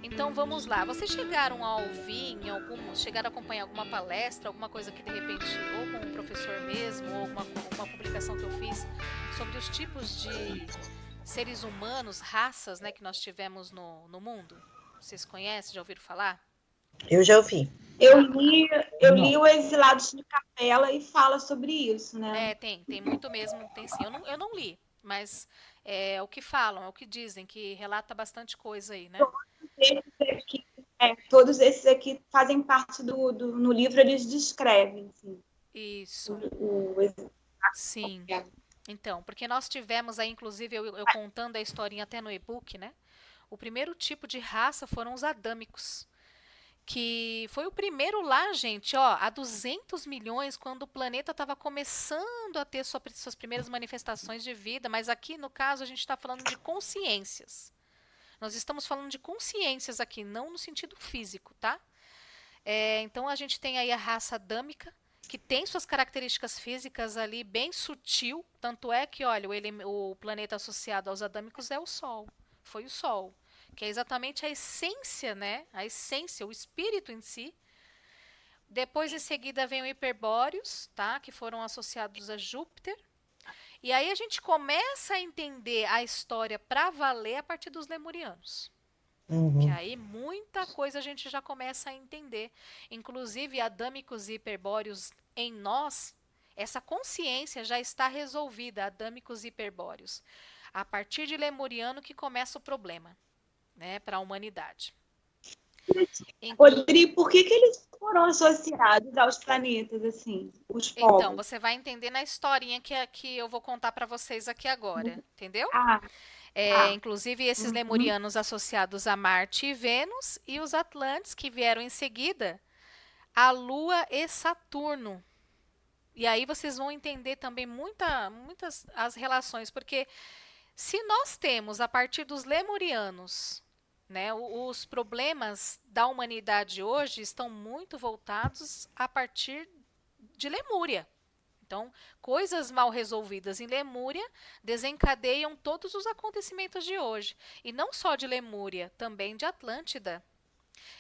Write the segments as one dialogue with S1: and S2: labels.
S1: Então vamos lá. Vocês chegaram a ouvir em algum, chegaram a acompanhar alguma palestra, alguma coisa que de repente, ou com um professor mesmo, ou alguma publicação que eu fiz sobre os tipos de seres humanos, raças, né, que nós tivemos no mundo? Vocês conhecem? Já ouviram falar?
S2: Eu já ouvi.
S3: Eu
S1: Ah,
S3: li, eu li o Exilados de Capela e fala sobre isso, né?
S1: tem muito mesmo, tem sim. Eu não li, mas é o que falam, é o que dizem, que relata bastante coisa aí, né?
S3: Todos esses aqui fazem parte no livro, eles descrevem assim,
S1: Isso,
S3: o
S1: sim. Então, porque nós tivemos aí, inclusive, eu contando a historinha até no e-book, né? O primeiro tipo de raça foram os adâmicos, que foi o primeiro lá, gente, ó, há 200 milhões, quando o planeta estava começando a ter suas primeiras manifestações de vida, mas aqui, no caso, a gente está falando de consciências. Nós estamos falando de consciências aqui, não no sentido físico, tá? Então a gente tem aí a raça adâmica, que tem suas características físicas ali bem sutil, tanto é que, olha, o planeta associado aos adâmicos é o Sol, foi o Sol, que é exatamente a essência, né? A essência, o espírito em si. Depois, em seguida, vem o hiperbóreos, tá? Que foram associados a Júpiter. E aí a gente começa a entender a história para valer a partir dos lemurianos. Que
S2: Uhum.
S1: aí muita coisa a gente já começa a entender. Inclusive, adâmicos e hiperbóreos em nós, essa consciência já está resolvida, adâmicos e hiperbóreos. A partir de Lemuriano que começa o problema, né, para a humanidade. Inclu
S3: Rodrigo, por que eles foram associados aos planetas, assim, os
S1: então,
S3: povos?
S1: você vai entender na historinha que eu vou contar para vocês aqui agora, entendeu?
S3: Ah, tá.
S1: Inclusive, esses
S3: Uhum.
S1: lemurianos associados a Marte e Vênus, e os Atlantes que vieram em seguida, a Lua e Saturno. E aí vocês vão entender também muitas as relações, porque se nós temos a partir dos lemurianos, né, os problemas da humanidade hoje estão muito voltados a partir de Lemúria. Então, coisas mal resolvidas em Lemúria desencadeiam todos os acontecimentos de hoje. E não só de Lemúria, também de Atlântida.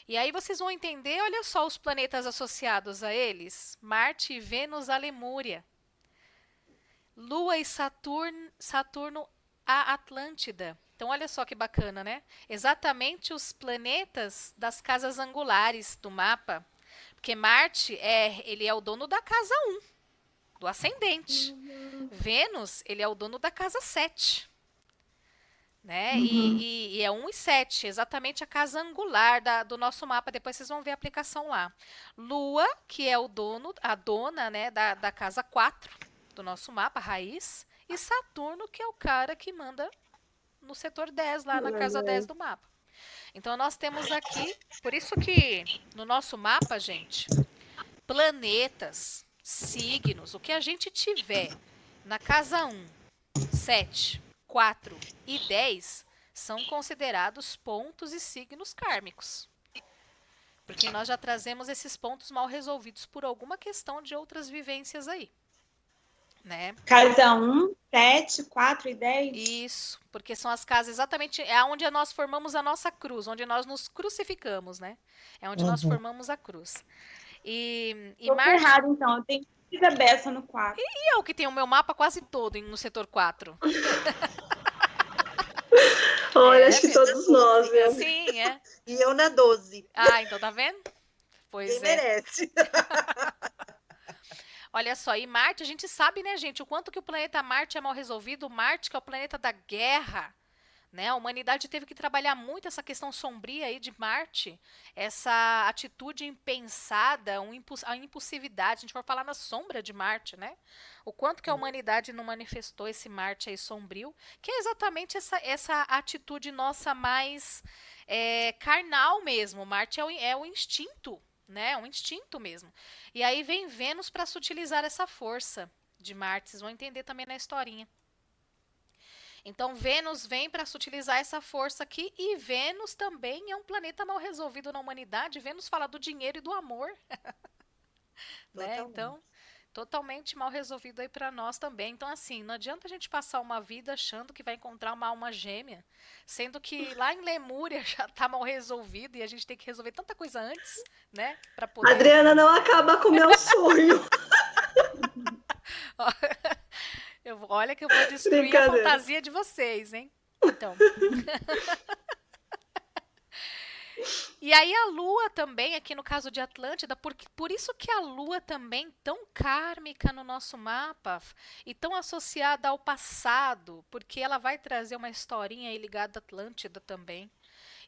S1: E aí vocês vão entender, olha só os planetas associados a eles: Marte e Vênus a Lemúria, Lua e Saturno a Atlântida. Então olha só que bacana, né? Exatamente os planetas das casas angulares do mapa, porque Marte ele é o dono da casa um, do ascendente. Vênus, ele é o dono da casa 7, né?
S3: Uhum.
S1: E é 1 e 7, exatamente a casa angular do nosso mapa. Depois vocês vão ver a aplicação lá. Lua, que é o dono, a dona, né, da casa 4 do nosso mapa, raiz. E Saturno, que é o cara que manda no setor 10, lá na casa 10 do mapa. Então nós temos aqui, por isso que no nosso mapa, gente, planetas, signos, o que a gente tiver na casa 1, 7, 4 e 10 são considerados pontos e signos kármicos. Porque nós já trazemos esses pontos mal resolvidos por alguma questão de outras vivências aí, né?
S3: Casa 1, 7, 4 e 10.
S1: Isso, porque são as casas exatamente, é onde nós formamos a nossa cruz, onde nós nos crucificamos, né? É onde nós
S2: Uhum.
S1: formamos a cruz. E
S3: Tô
S1: Marte,
S3: ferrada, então. Eu tenho muita beça no 4.
S1: e é o que tem o meu mapa quase todo no setor 4.
S2: Olha, acho
S1: É,
S2: que
S1: minha.
S2: todos nós, viu?
S1: Assim, é.
S2: E eu na 12.
S1: Ah, então tá vendo?
S2: Quem
S1: Pois é.
S2: merece?
S1: Olha só, e Marte, a gente sabe, né, gente, o quanto que o planeta Marte é mal resolvido. Marte, que é o planeta da guerra, né? A humanidade teve que trabalhar muito essa questão sombria aí de Marte, essa atitude impensada, a impulsividade. A gente vai falar na sombra de Marte, né? O quanto que a humanidade não manifestou esse Marte aí sombrio, que é exatamente essa atitude nossa mais carnal mesmo. Marte é o instinto, né? É um instinto mesmo. E aí vem Vênus para sutilizar essa força de Marte. Vocês vão entender também na historinha. Então, Vênus vem para sutilizar essa força aqui, e Vênus também é um planeta mal resolvido na humanidade. Vênus fala do dinheiro e do amor, né?
S2: Totalmente.
S1: Então, totalmente mal resolvido aí para nós também. Então, assim, não adianta a gente passar uma vida achando que vai encontrar uma alma gêmea, sendo que lá em Lemúria já tá mal resolvido e a gente tem que resolver tanta coisa antes, né? Para poder.
S2: Adriana, não acaba com o meu sonho.
S1: Olha que eu vou destruir a
S2: Brincadeira.
S1: fantasia de vocês, hein? Então. E aí a Lua também, aqui no caso de Atlântida, por isso que a Lua também tão kármica no nosso mapa e tão associada ao passado, porque ela vai trazer uma historinha aí ligada à Atlântida também.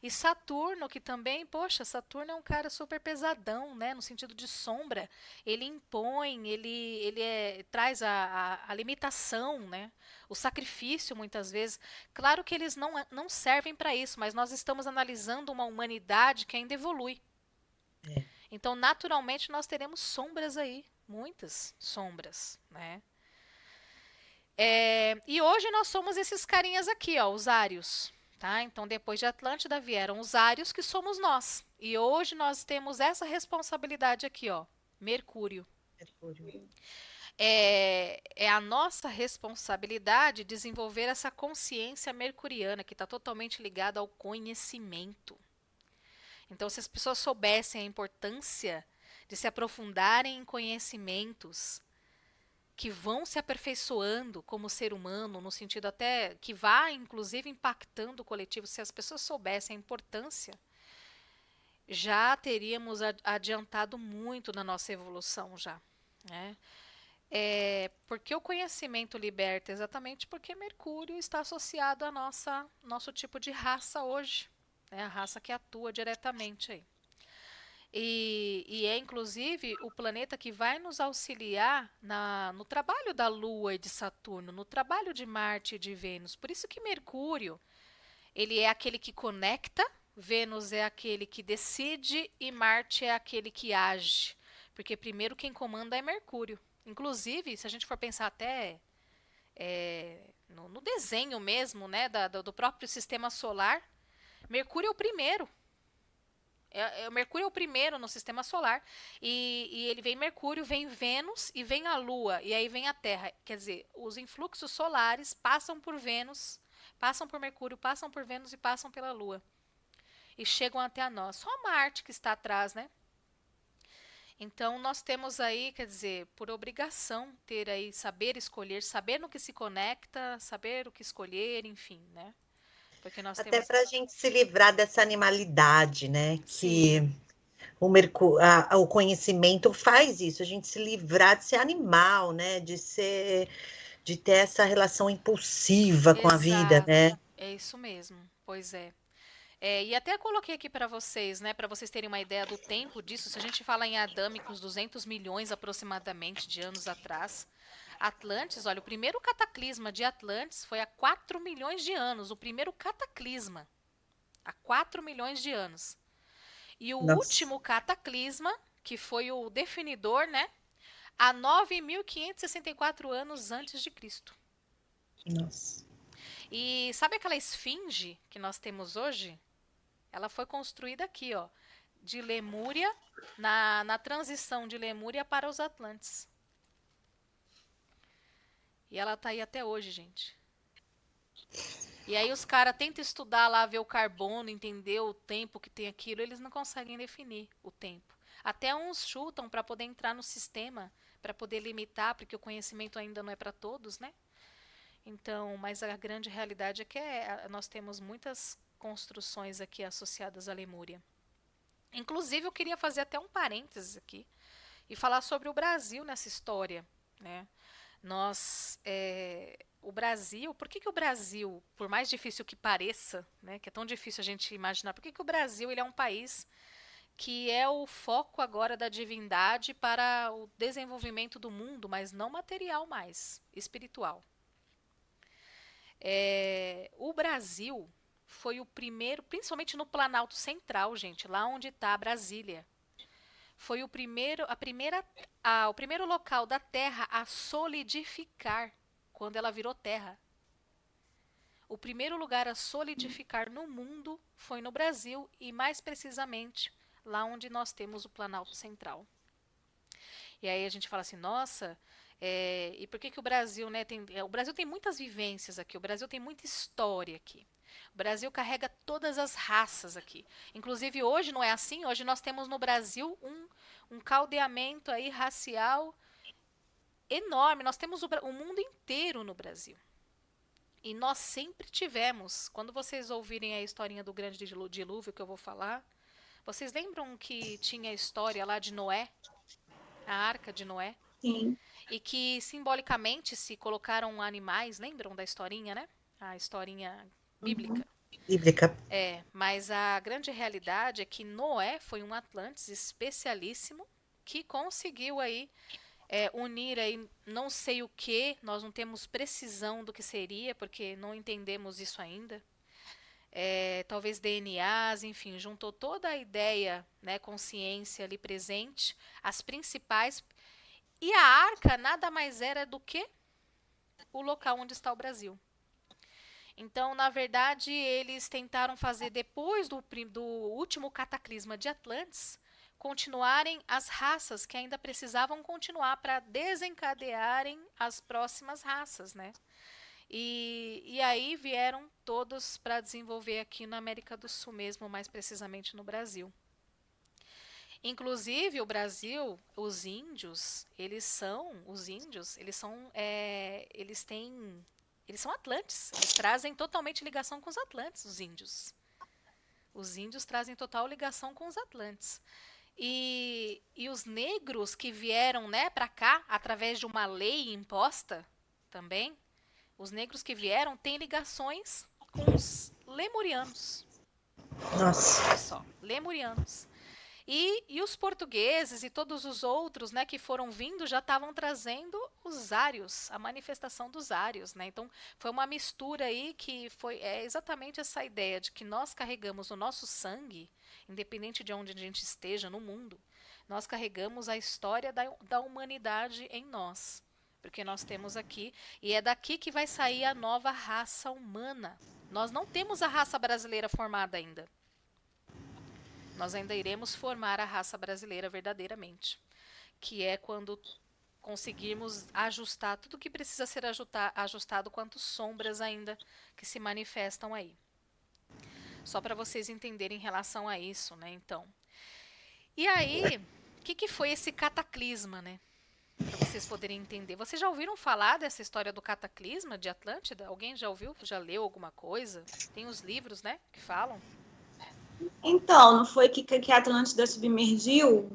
S1: E Saturno, que também, poxa, Saturno é um cara super pesadão, né? No sentido de sombra. Ele impõe, traz a limitação, né? O sacrifício, muitas vezes. Claro que eles não servem para isso, mas nós estamos analisando uma humanidade que ainda evolui.
S2: É.
S1: Então, naturalmente, nós teremos sombras aí. Muitas sombras, né? E hoje nós somos esses carinhas aqui, ó, os Ários. Tá? Então, depois de Atlântida vieram os Ários, que somos nós. E hoje nós temos essa responsabilidade aqui, ó, Mercúrio.
S2: Mercúrio.
S1: É a nossa responsabilidade desenvolver essa consciência mercuriana, que está totalmente ligada ao conhecimento. Então, se as pessoas soubessem a importância de se aprofundarem em conhecimentos que vão se aperfeiçoando como ser humano, no sentido até que vai, inclusive, impactando o coletivo. Se as pessoas soubessem a importância, já teríamos adiantado muito na nossa evolução já, né? Porque o conhecimento liberta exatamente porque Mercúrio está associado a nosso tipo de raça hoje, né? A raça que atua diretamente aí. E é inclusive o planeta que vai nos auxiliar no trabalho da Lua e de Saturno, no trabalho de Marte e de Vênus. Por isso que Mercúrio, ele é aquele que conecta, Vênus é aquele que decide e Marte é aquele que age. Porque primeiro quem comanda é Mercúrio. Inclusive, se a gente for pensar até no desenho mesmo, né, do próprio sistema solar, Mercúrio é o primeiro. O Mercúrio é o primeiro no sistema solar. E ele vem Mercúrio, vem Vênus e vem a Lua. E aí vem a Terra. Quer dizer, os influxos solares passam por Vênus, passam por Mercúrio, passam por Vênus e passam pela Lua. E chegam até a nós. Só Marte que está atrás, né? Então, nós temos aí, quer dizer, por obrigação, ter aí, saber escolher, saber no que se conecta, saber o que escolher, enfim, né? Porque nós
S2: Até
S1: temos...
S2: para a gente se livrar dessa animalidade, né? Que
S1: Sim,
S2: o conhecimento faz isso, a gente se livrar de ser animal, né? De ter essa relação impulsiva com a vida,
S1: exato.
S2: né?
S1: É isso mesmo. Pois é. E até coloquei aqui para vocês, né, para vocês terem uma ideia do tempo disso. Se a gente fala em adâmicos, 200 milhões aproximadamente de anos atrás, Atlantes, olha, o primeiro cataclisma de Atlantes foi há 4 milhões de anos. O primeiro cataclisma, há 4 milhões de anos. E o
S2: Nossa,
S1: último cataclisma, que foi o definidor, né, há 9.564 anos antes de Cristo.
S2: nossa.
S1: E sabe aquela esfinge que nós temos hoje? Ela foi construída aqui, ó, de Lemúria, na transição de Lemúria para os Atlantes. E ela tá aí até hoje, gente. E aí os caras tentam estudar lá, ver o carbono, entender o tempo que tem aquilo, eles não conseguem definir o tempo. Até uns chutam para poder entrar no sistema, para poder limitar, porque o conhecimento ainda não é para todos, né? Então, mas a grande realidade é que nós temos muitas construções aqui associadas à Lemúria. Inclusive, eu queria fazer até um parênteses aqui e falar sobre o Brasil nessa história, né? O Brasil, por que o Brasil, por mais difícil que pareça, né, que é tão difícil a gente imaginar, por que o Brasil ele é um país que é o foco agora da divindade para o desenvolvimento do mundo, mas não material mais, espiritual? O Brasil foi o primeiro, principalmente no Planalto Central, gente, lá onde está Brasília. Foi o primeiro local da Terra a solidificar quando ela virou terra. O primeiro lugar a solidificar no mundo foi no Brasil e mais precisamente lá onde nós temos o Planalto Central. E aí a gente fala assim, nossa, e por que que o Brasil, né, o Brasil tem muitas vivências aqui, o Brasil tem muita história aqui. O Brasil carrega todas as raças aqui. Inclusive hoje não é assim, hoje nós temos no Brasil um caldeamento aí racial enorme. Nós temos o mundo inteiro no Brasil. E nós sempre tivemos, quando vocês ouvirem a historinha do grande dilúvio que eu vou falar, vocês lembram que tinha a história lá de Noé, a arca de Noé?
S3: Sim.
S1: E que simbolicamente se colocaram animais, lembram da historinha, né? A historinha bíblica.
S2: Bíblica.
S1: Mas a grande realidade é que Noé foi um Atlantes especialíssimo que conseguiu aí unir aí não sei o que, nós não temos precisão do que seria, porque não entendemos isso ainda. Talvez DNAs, enfim, juntou toda a ideia, né, consciência ali presente, as principais. E a arca nada mais era do que o local onde está o Brasil. Então, na verdade, eles tentaram fazer, depois do último cataclisma de Atlantes, continuarem as raças que ainda precisavam continuar para desencadearem as próximas raças, né? E aí vieram todos para desenvolver aqui na América do Sul mesmo, mais precisamente no Brasil. Inclusive, o Brasil, os índios, eles são Atlantes. Eles trazem totalmente ligação com os Atlantes, os índios. Os índios trazem total ligação com os Atlantes. E os negros que vieram, né, para cá, através de uma lei imposta também, os negros que vieram têm ligações com os lemurianos.
S2: Nossa.
S1: Olha só, lemurianos. E os portugueses e todos os outros, né, que foram vindo já estavam trazendo os ários, a manifestação dos ários, né? Então foi uma mistura aí que foi exatamente essa ideia de que nós carregamos o nosso sangue, independente de onde a gente esteja no mundo, nós carregamos a história da humanidade em nós, porque nós temos aqui, e é daqui que vai sair a nova raça humana. Nós não temos a raça brasileira formada ainda. Nós ainda iremos formar a raça brasileira verdadeiramente, que é quando conseguirmos ajustar tudo que precisa ser ajustado quanto sombras ainda que se manifestam aí. Só para vocês entenderem em relação a isso, né? Então, e aí, o que foi esse cataclisma, né? Para vocês poderem entender. Vocês já ouviram falar dessa história do cataclisma de Atlântida? Alguém já ouviu? Já leu alguma coisa? Tem os livros, né, que falam.
S3: Então, não foi que a Atlântida submergiu?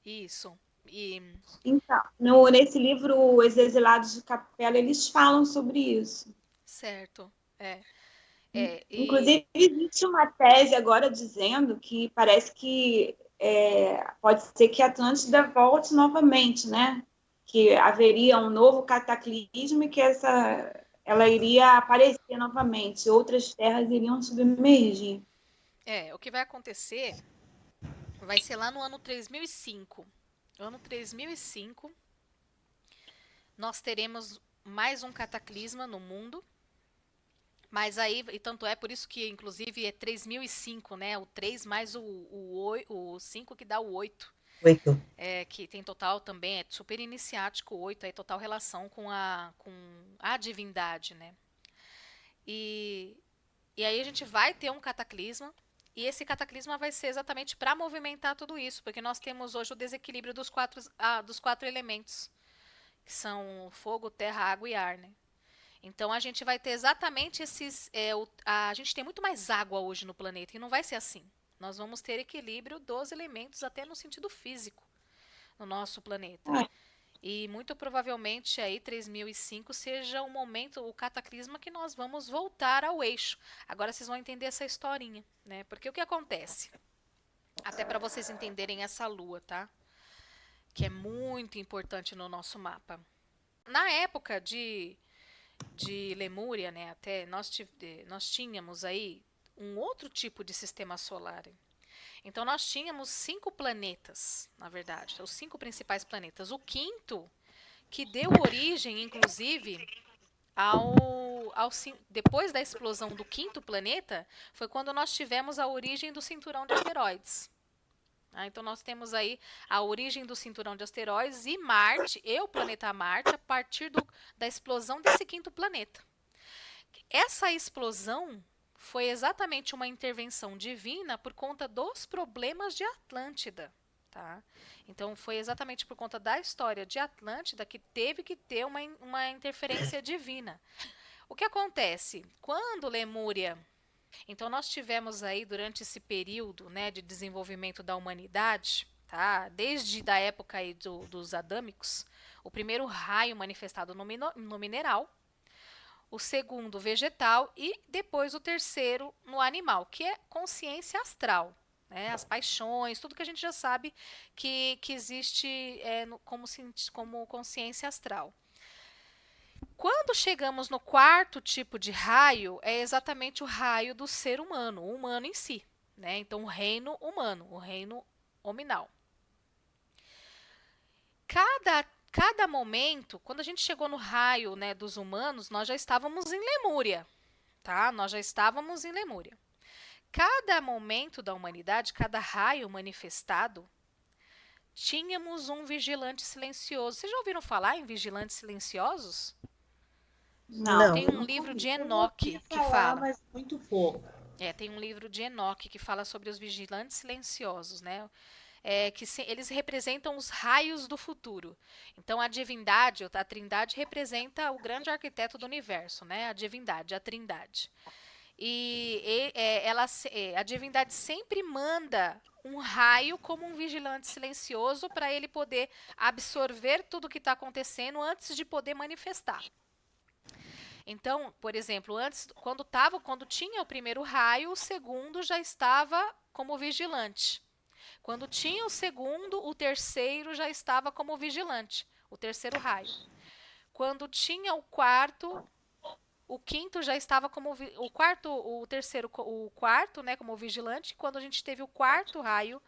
S1: Isso.
S3: Então, nesse livro, Os Exilados de Capela, eles falam sobre isso.
S1: Certo.
S3: Inclusive, existe uma tese agora dizendo que parece que pode ser que a Atlântida volte novamente, né? Que haveria um novo cataclismo e que ela iria aparecer novamente, outras terras iriam submergir.
S1: O que vai acontecer vai ser lá no ano 3005. Ano 3005, nós teremos mais um cataclisma no mundo. Mas aí, e tanto é por isso que, inclusive, é 3005, né? O 3 mais o 5 que dá o 8.
S2: 8.
S1: Que tem total também, é super iniciático, 8, aí total relação com a divindade, né? E aí a gente vai ter um cataclisma, e esse cataclisma vai ser exatamente para movimentar tudo isso, porque nós temos hoje o desequilíbrio dos quatro elementos, que são fogo, terra, água e ar, né? Então a gente vai ter exatamente esses. A gente tem muito mais água hoje no planeta e não vai ser assim. Nós vamos ter equilíbrio dos elementos até no sentido físico no nosso planeta. E muito provavelmente aí 3005 seja o momento, o cataclisma que nós vamos voltar ao eixo. Agora vocês vão entender essa historinha, né? Porque o que acontece? Até para vocês entenderem essa lua, tá? Que é muito importante no nosso mapa. Na época de Lemúria, né, até nós tínhamos aí um outro tipo de sistema solar. Então nós tínhamos 5 planetas, na verdade, os 5 principais planetas. O quinto, que deu origem, inclusive, depois da explosão do quinto planeta, foi quando nós tivemos a origem do cinturão de asteroides. Então, nós temos aí a origem do cinturão de asteroides e Marte, e o planeta Marte, a partir da explosão desse quinto planeta. Essa explosão foi exatamente uma intervenção divina por conta dos problemas de Atlântida. Tá? Então, foi exatamente por conta da história de Atlântida que teve que ter uma interferência divina. O que acontece? Quando Lemúria... Então, nós tivemos aí, durante esse período, né, de desenvolvimento da humanidade, tá? Desde a época aí dos adâmicos, o primeiro raio manifestado no mineral, o segundo vegetal e depois o terceiro no animal, que é consciência astral. Né? As paixões, tudo que a gente já sabe que existe como consciência astral. Quando chegamos no quarto tipo de raio, é exatamente o raio do ser humano, o humano em si. Né? Então, o reino humano, o reino hominal. Cada momento, quando a gente chegou no raio, né, dos humanos, nós já estávamos em Lemúria. Tá? Nós já estávamos em Lemúria. Cada momento da humanidade, cada raio manifestado, tínhamos um vigilante silencioso. Vocês já ouviram falar em vigilantes silenciosos?
S3: Não.
S1: Tem um livro de Enoque que fala.
S2: Mas muito pouco.
S1: Tem um livro de Enoque que fala sobre os vigilantes silenciosos, né? Eles representam os raios do futuro. Então, a divindade, a trindade, representa o grande arquiteto do universo, né? A divindade, a trindade. A divindade sempre manda um raio como um vigilante silencioso para ele poder absorver tudo o que está acontecendo antes de poder manifestar. Então, por exemplo, antes, quando tinha o primeiro raio, o segundo já estava como vigilante. Quando tinha o segundo, o terceiro já estava como vigilante, o terceiro raio. Quando tinha o quarto, o quinto já estava como o quarto, né, como vigilante. Quando a gente teve o quarto raio,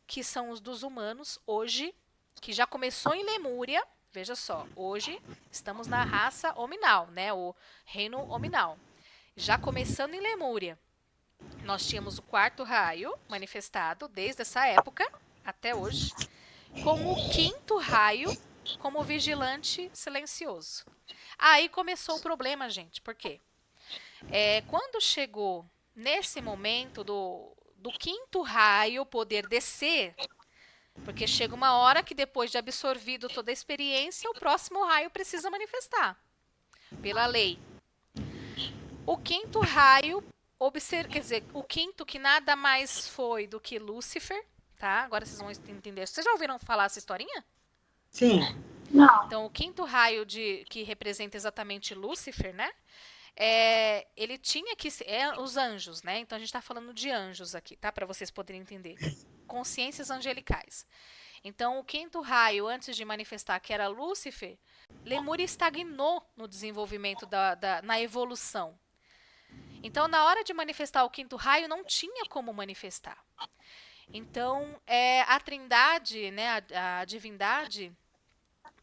S1: que são os dos humanos, hoje, que já começou em Lemúria. Veja só, hoje estamos na raça hominal, né, o reino hominal. Já começando em Lemúria, nós tínhamos o quarto raio manifestado desde essa época até hoje, com o quinto raio como vigilante silencioso. Aí começou o problema, gente. Por quê? Quando chegou nesse momento do quinto raio poder descer, porque chega uma hora que depois de absorvido toda a experiência, o próximo raio precisa manifestar, pela lei. O quinto raio, quer dizer, o quinto que nada mais foi do que Lúcifer, tá? Agora vocês vão entender. Vocês já ouviram falar essa historinha?
S2: Sim.
S3: Não.
S1: Então, o quinto raio que representa exatamente Lúcifer, né? Ele tinha que ser os anjos, né? Então, a gente está falando de anjos aqui, tá? Para vocês poderem entender. Consciências angelicais. Então, o quinto raio, antes de manifestar que era Lúcifer, Lemúria estagnou no desenvolvimento, na evolução. Então, na hora de manifestar o quinto raio, não tinha como manifestar. Então, a trindade, né, a divindade,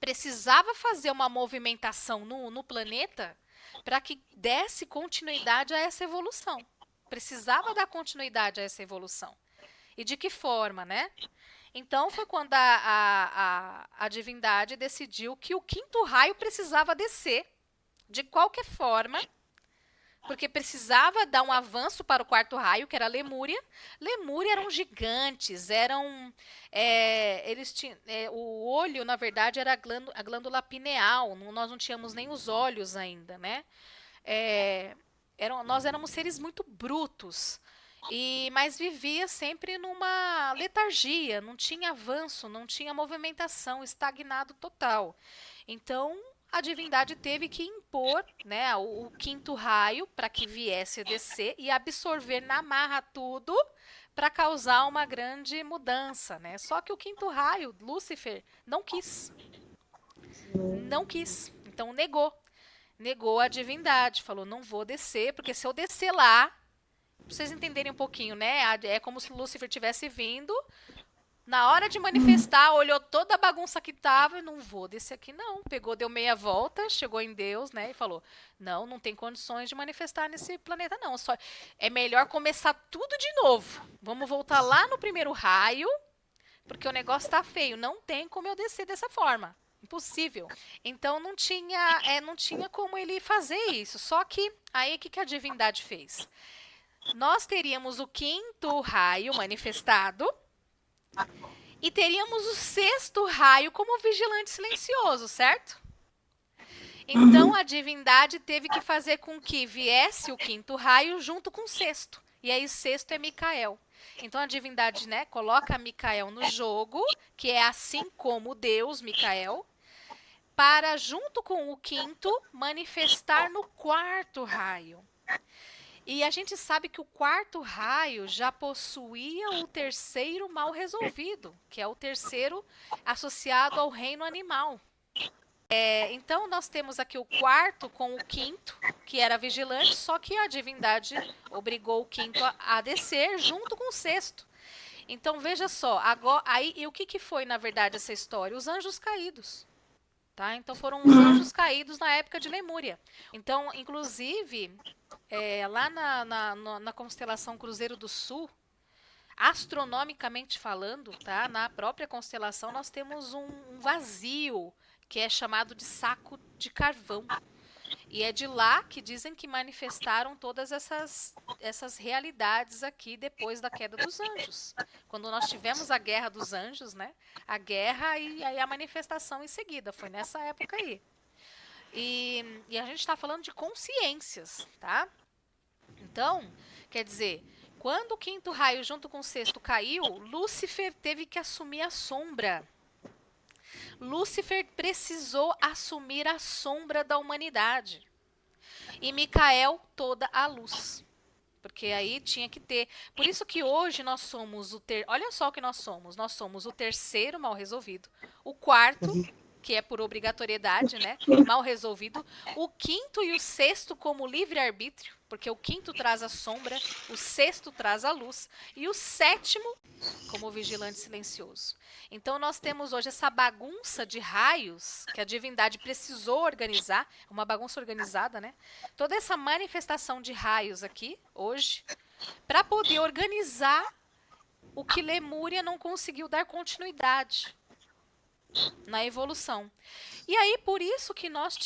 S1: precisava fazer uma movimentação no planeta para que desse continuidade a essa evolução. Precisava dar continuidade a essa evolução. E de que forma, né? Então, foi quando a divindade decidiu que o quinto raio precisava descer de qualquer forma, porque precisava dar um avanço para o quarto raio, que era Lemúria. Lemúria eram gigantes, eles tinham, o olho, na verdade, era a glândula pineal, nós não tínhamos nem os olhos ainda, né? Nós éramos seres muito brutos, mas vivia sempre numa letargia, não tinha avanço, não tinha movimentação, estagnado total. Então, a divindade teve que impor, né, o quinto raio para que viesse a descer e absorver na marra tudo para causar uma grande mudança, né? Só que o quinto raio, Lúcifer, não quis. Não quis. Então negou. Negou a divindade. Falou, não vou descer, porque se eu descer lá, pra vocês entenderem um pouquinho, né? É como se Lúcifer tivesse vindo. Na hora de manifestar, olhou toda a bagunça que tava e não vou descer aqui não. Pegou, deu meia volta, chegou em Deus, né? E falou, não tem condições de manifestar nesse planeta não. É melhor começar tudo de novo. Vamos voltar lá no primeiro raio porque o negócio tá feio, não tem como eu descer dessa forma. Impossível. Então não tinha como ele fazer isso. Só que aí o que a divindade fez? Nós teríamos o quinto raio manifestado e teríamos o sexto raio como vigilante silencioso, certo? Então a divindade teve que fazer com que viesse o quinto raio junto com o sexto. E aí o sexto é Micael. Então a divindade, né, coloca Micael no jogo, que é assim como Deus, Micael, para junto com o quinto manifestar no quarto raio. E a gente sabe que o quarto raio já possuía o terceiro mal resolvido, que é o terceiro associado ao reino animal. Então, nós temos aqui o quarto com o quinto, que era vigilante, só que a divindade obrigou o quinto a descer junto com o sexto. Então, veja só, agora, aí, e o que foi, na verdade, essa história? Os anjos caídos. Tá? Então, foram os anjos caídos na época de Lemúria. Então, inclusive, lá na constelação Cruzeiro do Sul, astronomicamente falando, tá? Na própria constelação, nós temos um vazio, que é chamado de saco de carvão. E é de lá que dizem que manifestaram todas essas realidades aqui depois da queda dos anjos. Quando nós tivemos a guerra dos anjos, né? A guerra e aí a manifestação em seguida. Foi nessa época aí. E a gente está falando de consciências, tá? Então, quer dizer, quando o quinto raio junto com o sexto caiu, Lúcifer teve que assumir a sombra. Lúcifer precisou assumir a sombra da humanidade. E Micael toda a luz. Porque aí tinha que ter. Por isso que hoje nós somos olha só o que nós somos. Nós somos o terceiro mal resolvido. O quarto, que é por obrigatoriedade, né? Mal resolvido. O quinto e o sexto como livre-arbítrio. Porque o quinto traz a sombra, o sexto traz a luz. E o sétimo como vigilante silencioso. Então nós temos hoje essa bagunça de raios que a divindade precisou organizar, uma bagunça organizada, né? Toda essa manifestação de raios aqui, hoje, para poder organizar o que Lemúria não conseguiu dar continuidade na evolução. E aí, por isso que nós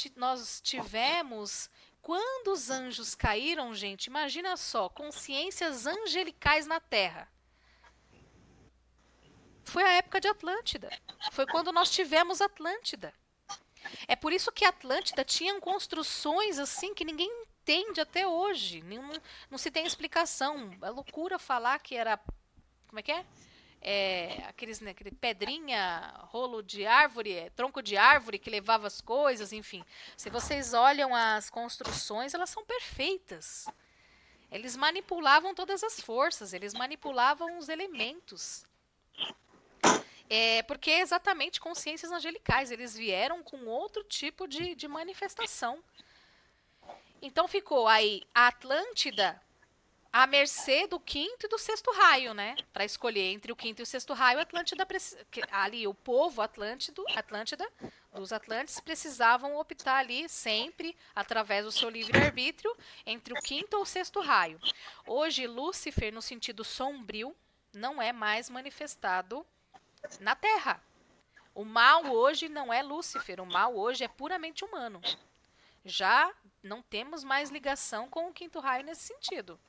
S1: tivemos, quando os anjos caíram, gente, imagina só, consciências angelicais na Terra. Foi a época de Atlântida. Foi quando nós tivemos Atlântida. É por isso que Atlântida tinha construções assim que ninguém entende até hoje. Não se tem explicação. É loucura falar que era... Como é que é? Aquele pedrinha, rolo de árvore, tronco de árvore que levava as coisas, enfim. Se vocês olham as construções, elas são perfeitas. Eles manipulavam todas as forças, eles manipulavam os elementos. Porque é exatamente consciências angelicais, eles vieram com outro tipo de manifestação. Então ficou aí a Atlântida à mercê do quinto e do sexto raio, né? Para escolher entre o quinto e o sexto raio, a Atlântida ali o povo Atlântida, dos Atlantes precisavam optar ali sempre através do seu livre-arbítrio entre o quinto ou o sexto raio. Hoje Lúcifer, no sentido sombrio, não é mais manifestado na Terra. O mal hoje não é Lúcifer, o mal hoje é puramente humano. Já não temos mais ligação com o quinto raio nesse sentido.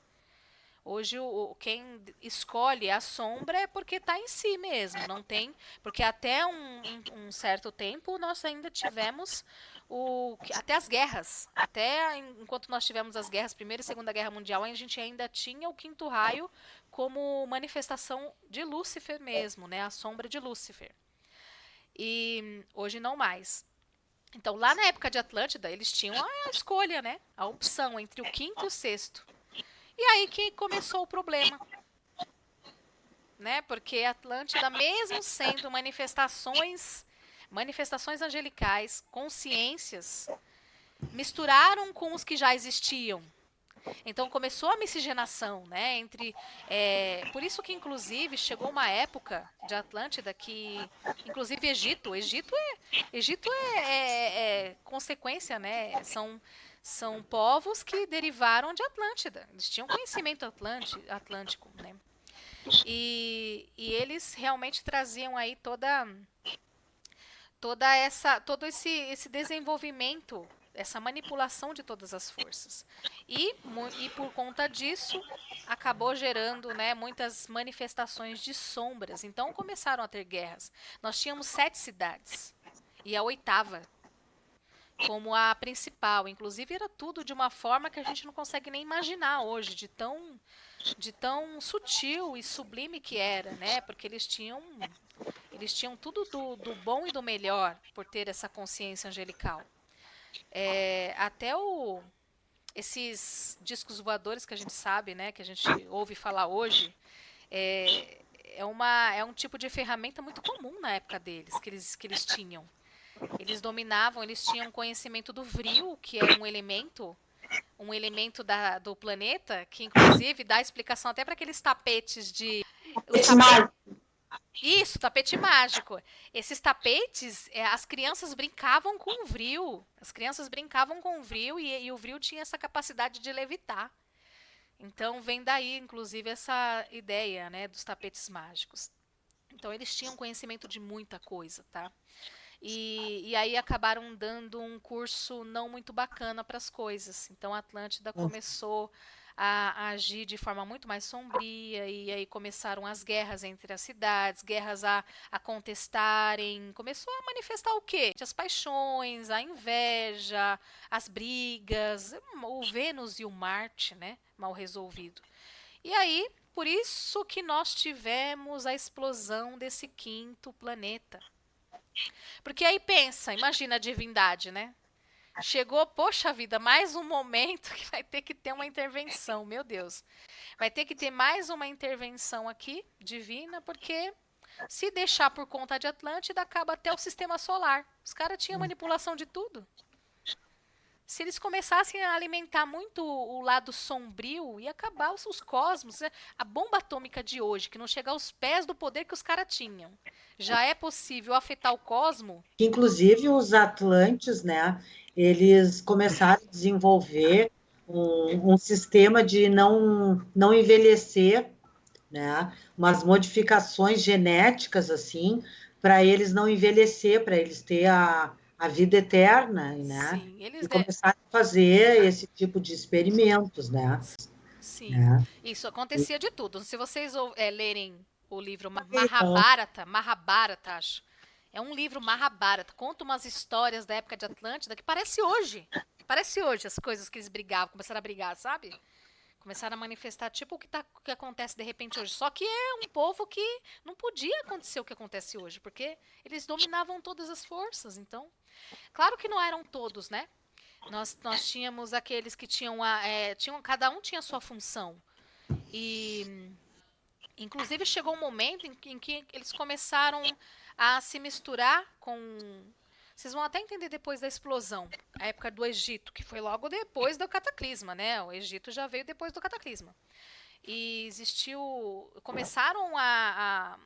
S1: Hoje quem escolhe a sombra é porque está em si mesmo, não tem, porque até um certo tempo nós ainda tivemos até as guerras, até enquanto nós tivemos as guerras, Primeira e Segunda Guerra Mundial, a gente ainda tinha o quinto raio como manifestação de Lúcifer mesmo, né, a sombra de Lúcifer. E hoje não mais. Então, lá na época de Atlântida, eles tinham a escolha, né, a opção entre o quinto e o sexto. E aí que começou o problema, né? Porque Atlântida, mesmo sendo manifestações angelicais, consciências, misturaram com os que já existiam. Então começou a miscigenação, né? Por isso que inclusive chegou uma época de Atlântida que, inclusive Egito é consequência, né? São povos que derivaram de Atlântida. Eles tinham conhecimento atlântico, né? E eles realmente traziam aí todo esse desenvolvimento, essa manipulação de todas as forças. E por conta disso, acabou gerando, né, muitas manifestações de sombras. Então começaram a ter guerras. Nós tínhamos 7 cidades. E a 8ª, como a principal. Inclusive, era tudo de uma forma que a gente não consegue nem imaginar hoje, de tão sutil e sublime que era, né? Porque eles tinham tudo do bom e do melhor por ter essa consciência angelical. Até esses discos voadores que a gente sabe, né, que a gente ouve falar hoje, é um tipo de ferramenta muito comum na época deles, que eles tinham. Eles dominavam, eles tinham conhecimento do vril, que é um elemento do planeta, que inclusive dá explicação até para aqueles tapetes de. Os
S3: Esse
S1: tapetes.
S3: mágico.
S1: Isso, tapete mágico. Esses tapetes, as crianças brincavam com o vril. As crianças brincavam com o vril e o vril tinha essa capacidade de levitar. Então vem daí, inclusive, essa ideia, né, dos tapetes mágicos. Então eles tinham conhecimento de muita coisa, tá? E aí acabaram dando um curso não muito bacana para as coisas. Então a Atlântida começou a agir de forma muito mais sombria, e aí começaram as guerras entre as cidades, guerras a contestarem. Começou a manifestar o quê? As paixões, a inveja, as brigas, o Vênus e o Marte, né? Mal resolvido. E aí, por isso que nós tivemos a explosão desse 5º planeta. Porque aí pensa, imagina a divindade, né? Chegou, poxa vida, mais um momento que vai ter que ter uma intervenção, meu Deus. Vai ter que ter mais uma intervenção aqui, divina, porque se deixar por conta de Atlântida, acaba até o sistema solar. Os caras tinham manipulação de tudo. Se eles começassem a alimentar muito o lado sombrio, ia acabar os cosmos. Né? A bomba atômica de hoje, que não chega aos pés do poder que os caras tinham, já é possível afetar o cosmo?
S2: Inclusive, os Atlantes, né, eles começaram a desenvolver um sistema de não envelhecer, né, umas modificações genéticas, assim, para eles não envelhecer, para eles ter a vida eterna, né,
S1: Sim,
S2: e começaram a fazer esse tipo de experimentos, né,
S1: sim,
S2: né.
S1: isso acontecia de tudo. Se vocês lerem o livro
S2: Então,
S1: Mahabharata, acho. É um livro Mahabharata, conta umas histórias da época de Atlântida que parece hoje. Parece hoje as coisas que eles brigavam, começaram a brigar, sabe? Começaram a manifestar tipo o que acontece de repente hoje. Só que é um povo que não podia acontecer o que acontece hoje, porque eles dominavam todas as forças. Então, claro que não eram todos, né? Nós tínhamos aqueles que cada um tinha sua função. E, inclusive, chegou um momento em que eles começaram a se misturar com. Vocês vão até entender depois da explosão, a época do Egito, que foi logo depois do cataclisma, né? O Egito já veio depois do cataclisma. E existiu. Começaram a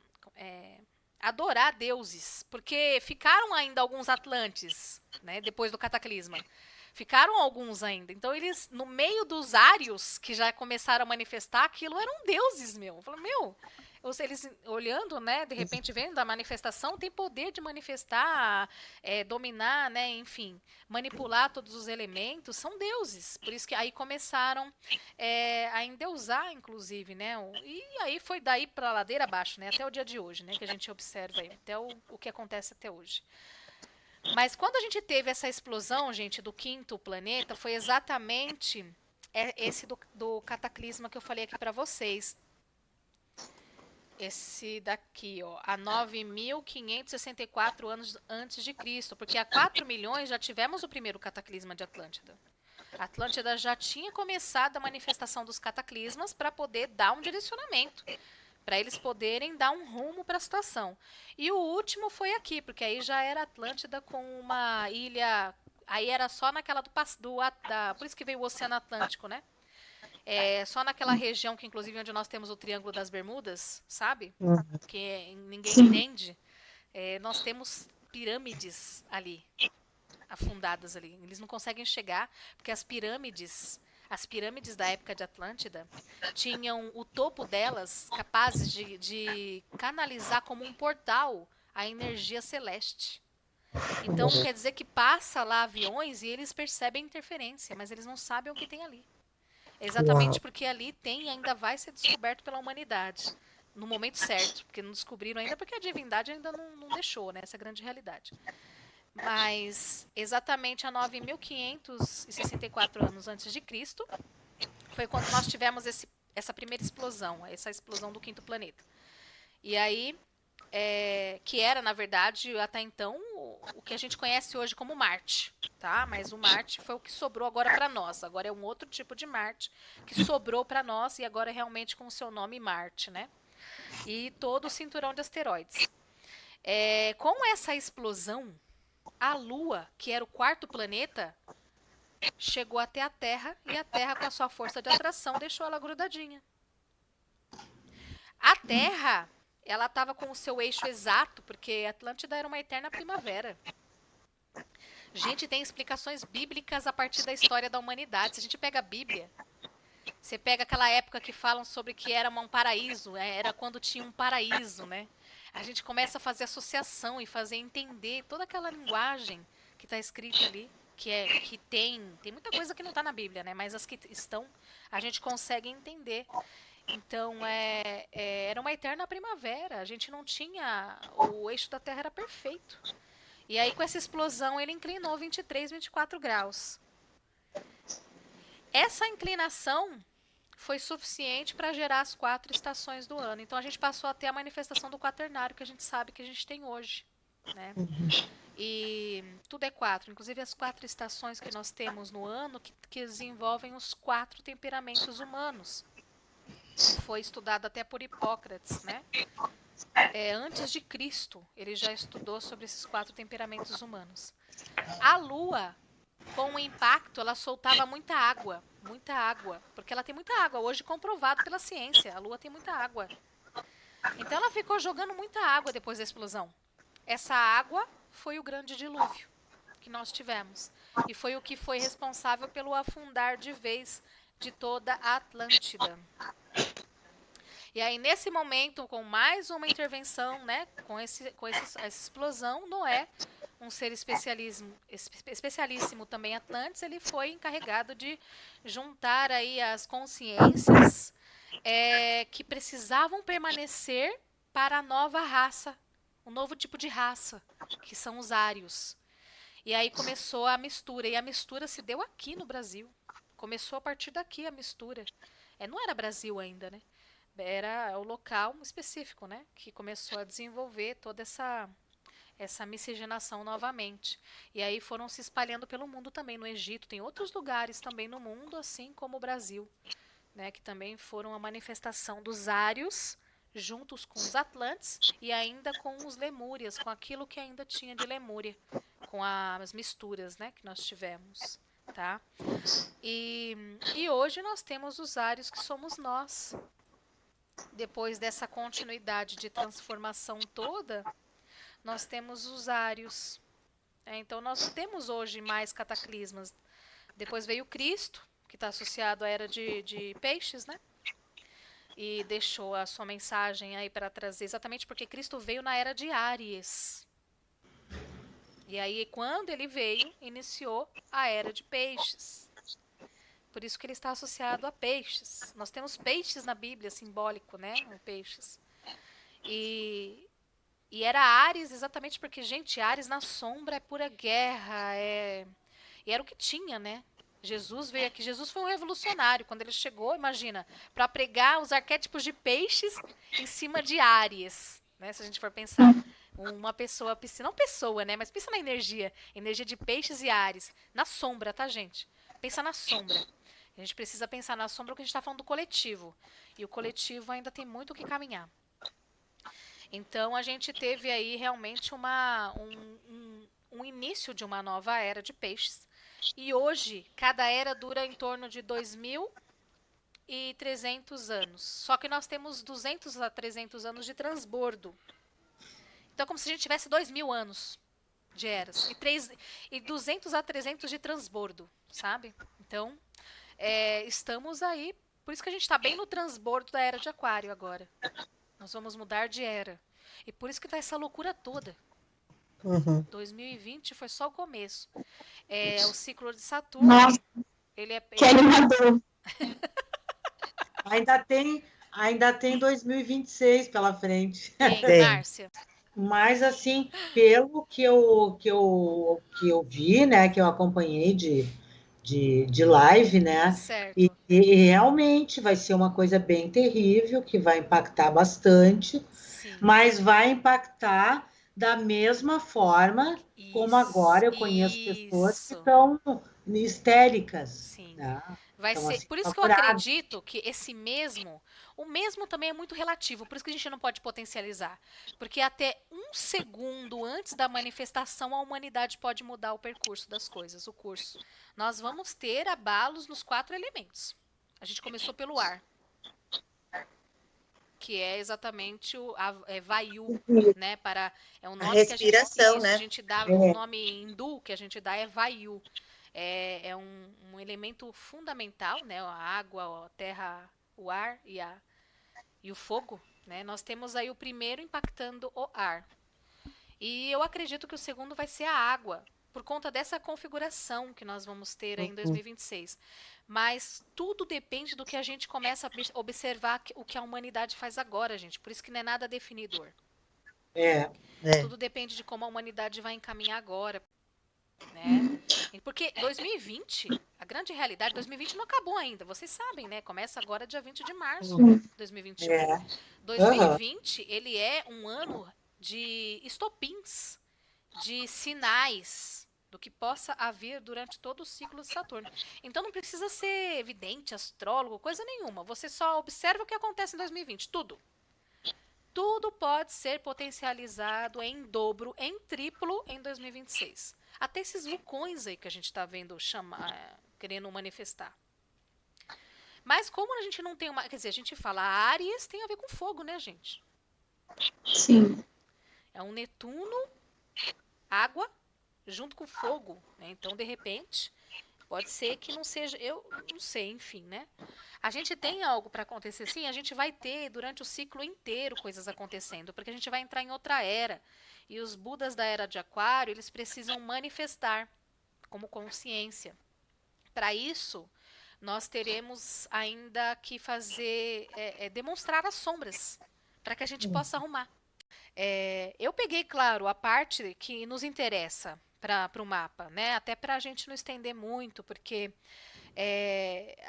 S1: adorar deuses, porque ficaram ainda alguns atlantes, né? Depois do cataclisma. Ficaram alguns ainda. Então, eles, no meio dos ários que já começaram a manifestar, aquilo eram deuses, meu. Eu falei, meu, eles olhando, né, de repente vendo a manifestação, tem poder de manifestar, dominar, né, enfim, manipular todos os elementos, são deuses. Por isso que aí começaram a endeusar, inclusive, né, e aí foi daí para a ladeira abaixo, né, até o dia de hoje, né, que a gente observa aí, até o que acontece até hoje. Mas quando a gente teve essa explosão, gente, do 5º planeta, foi exatamente esse do cataclisma que eu falei aqui para vocês. Esse daqui, ó, há 9.564 anos antes de Cristo, porque há 4 milhões já tivemos o primeiro cataclisma de Atlântida. A Atlântida já tinha começado a manifestação dos cataclismas para poder dar um direcionamento, para eles poderem dar um rumo para a situação. E o último foi aqui, porque aí já era Atlântida com uma ilha, aí era só naquela por isso que veio o Oceano Atlântico, né? Só naquela região que, inclusive, onde nós temos o Triângulo das Bermudas, sabe? Que ninguém
S3: Sim.
S1: entende. Nós temos pirâmides ali, afundadas ali. Eles não conseguem chegar, porque as pirâmides, As pirâmides da época de Atlântida tinham o topo delas capazes de canalizar como um portal a energia celeste. Então quer dizer que passa lá aviões e eles percebem interferência, mas eles não sabem o que tem ali. Exatamente
S4: Uau.
S1: porque ali tem e ainda vai ser descoberto pela humanidade. No momento certo, porque não descobriram ainda, porque a divindade ainda não deixou, né? Essa é a grande realidade. Mas exatamente a 9.564 anos antes de Cristo foi quando nós tivemos essa primeira explosão, essa explosão do quinto planeta. E aí, que era, na verdade, até então, o que a gente conhece hoje como Marte, tá? Mas o Marte foi o que sobrou agora para nós. Agora é um outro tipo de Marte que sobrou para nós e agora é realmente com o seu nome Marte, né? E todo o cinturão de asteroides. Com essa explosão, a Lua, que era o quarto planeta, chegou até a Terra e a Terra, com a sua força de atração, deixou ela grudadinha. A Terra, ela estava com o seu eixo exato, porque Atlântida era uma eterna primavera. Gente, tem explicações bíblicas a partir da história da humanidade. Se a gente pega a Bíblia, você pega aquela época que falam sobre que era um paraíso, era quando tinha um paraíso, né? A gente começa a fazer associação e fazer entender toda aquela linguagem que está escrita ali, que tem muita coisa que não está na Bíblia, né? Mas as que estão, a gente consegue entender. Então, era uma eterna primavera. A gente não tinha, o eixo da Terra era perfeito. E aí, com essa explosão, ele inclinou 23, 24 graus. Essa inclinação foi suficiente para gerar as 4 estações do ano. Então, a gente passou a ter a manifestação do quaternário, que a gente sabe que a gente tem hoje, né? E tudo é 4, inclusive as 4 estações que nós temos no ano, que desenvolvem os 4 temperamentos humanos. Foi estudado até por Hipócrates, né? Antes de Cristo, ele já estudou sobre esses 4 temperamentos humanos. A Lua, com o impacto, ela soltava muita água, porque ela tem muita água, hoje comprovado pela ciência, a Lua tem muita água. Então ela ficou jogando muita água depois da explosão. Essa água foi o grande dilúvio que nós tivemos, e foi o que foi responsável pelo afundar de vez de toda a Atlântida. E aí, nesse momento, com mais uma intervenção, né, com essa explosão, Noé, um ser especialíssimo também Atlantes, ele foi encarregado de juntar aí as consciências que precisavam permanecer para a nova raça, um novo tipo de raça, que são os ários. E aí começou a mistura, e a mistura se deu aqui no Brasil. Começou a partir daqui a mistura. Não era Brasil ainda, né? Era o local específico, né, que começou a desenvolver toda essa miscigenação novamente. E aí foram se espalhando pelo mundo também. No Egito, tem outros lugares também no mundo, assim como o Brasil, né, que também foram a manifestação dos ários juntos com os atlantes e ainda com os lemúrias, com aquilo que ainda tinha de Lemúria, com as misturas, né, que nós tivemos. Tá? E hoje nós temos os ários, que somos nós. Depois dessa continuidade de transformação toda, nós temos os ários. Então, nós não temos hoje mais cataclismas. Depois veio Cristo, que está associado à era de peixes, né? E deixou a sua mensagem aí para trazer, exatamente porque Cristo veio na era de Áries. E aí, quando ele veio, iniciou a era de peixes. Por isso que ele está associado a peixes. Nós temos peixes na Bíblia, simbólico, né? Peixes. E era Áries exatamente porque, gente, Áries na sombra é pura guerra. E era o que tinha, né? Jesus veio aqui. Jesus foi um revolucionário. Quando ele chegou, imagina, para pregar os arquétipos de peixes em cima de Áries. Né? Se a gente for pensar. Uma pessoa, não pessoa, né? Mas pensa na energia. Energia de peixes e Áries. Na sombra, tá, gente? Pensa na sombra. A gente precisa pensar na sombra porque a gente está falando do coletivo. E o coletivo ainda tem muito o que caminhar. Então, a gente teve aí realmente um início de uma nova era de peixes. E hoje, cada era dura em torno de 2.300 anos. Só que nós temos 200 a 300 anos de transbordo. Então, é como se a gente tivesse 2.000 anos de eras. E 200 a 300 de transbordo, sabe? Então, estamos aí, por isso que a gente está bem no transbordo da era de Aquário agora. Nós vamos mudar de era. E por isso que tá essa loucura toda.
S4: Uhum.
S1: 2020 foi só o começo. O ciclo de Saturno,
S3: Nossa,
S1: ele
S3: que animador.
S2: Ainda tem 2026 pela frente.
S1: tem,
S4: Tem.
S1: Márcia.
S2: Mas, assim, pelo que eu vi, né, que eu acompanhei de live, né, e,
S1: Certo.
S2: e realmente vai ser uma coisa bem terrível, que vai impactar bastante,
S1: Sim.
S2: mas vai impactar da mesma forma como
S1: Isso.
S2: agora eu conheço pessoas que
S1: Isso.
S2: estão histéricas,
S1: Sim.
S2: né?
S1: Vai
S2: Estão
S1: ser.
S2: assim,
S1: Por isso que eu
S2: apavoradas.
S1: acredito que o mesmo também é muito relativo, por isso que a gente não pode potencializar. Porque até um segundo antes da manifestação, a humanidade pode mudar o percurso das coisas, o curso. Nós vamos ter abalos nos 4 elementos. A gente começou pelo ar, que é exatamente Vayu, né? É um
S4: A
S1: nome que
S4: respiração,
S1: a
S4: né?
S1: gente dá, o
S2: É,
S1: nome hindu que a gente dá é Vayu. É um elemento fundamental, né? A água, a terra, o ar e o fogo, né? Nós temos aí o primeiro impactando o ar. E eu acredito que o segundo vai ser a água, por conta dessa configuração que nós vamos ter aí em
S4: Uhum.
S1: 2026. Mas tudo depende do que a gente começa a observar o que a humanidade faz agora, gente. Por isso que não é nada definidor.
S2: é,
S4: É.
S1: Tudo depende de como a humanidade vai encaminhar agora, né? Porque 2020, a grande realidade, 2020 não acabou ainda, vocês sabem, né? Começa agora dia 20 de março
S4: Uhum.
S1: de 2021.
S2: é. Aham.
S1: 2020, ele é um ano de estopins, de sinais do que possa haver durante todo o ciclo de Saturno. Então não precisa ser evidente, astrólogo, coisa nenhuma. Você só observa o que acontece em 2020, tudo. Tudo pode ser potencializado em dobro, em triplo em 2026. Até esses vulcões aí que a gente está vendo querendo manifestar. Mas como a gente não tem uma. Quer dizer, a gente fala Áries tem a ver com fogo, né, gente?
S3: Sim.
S1: É um Netuno, água, junto com fogo. Né? Então, de repente, pode ser que não seja. Eu não sei, enfim, né? A gente tem algo para acontecer, sim, a gente vai ter durante o ciclo inteiro coisas acontecendo, porque a gente vai entrar em outra era. E os Budas da era de Aquário, eles precisam manifestar como consciência. Para isso, nós teremos ainda que fazer, demonstrar as sombras, para que a gente possa arrumar. Eu peguei, claro, a parte que nos interessa para o mapa, né? Até para a gente não estender muito, porque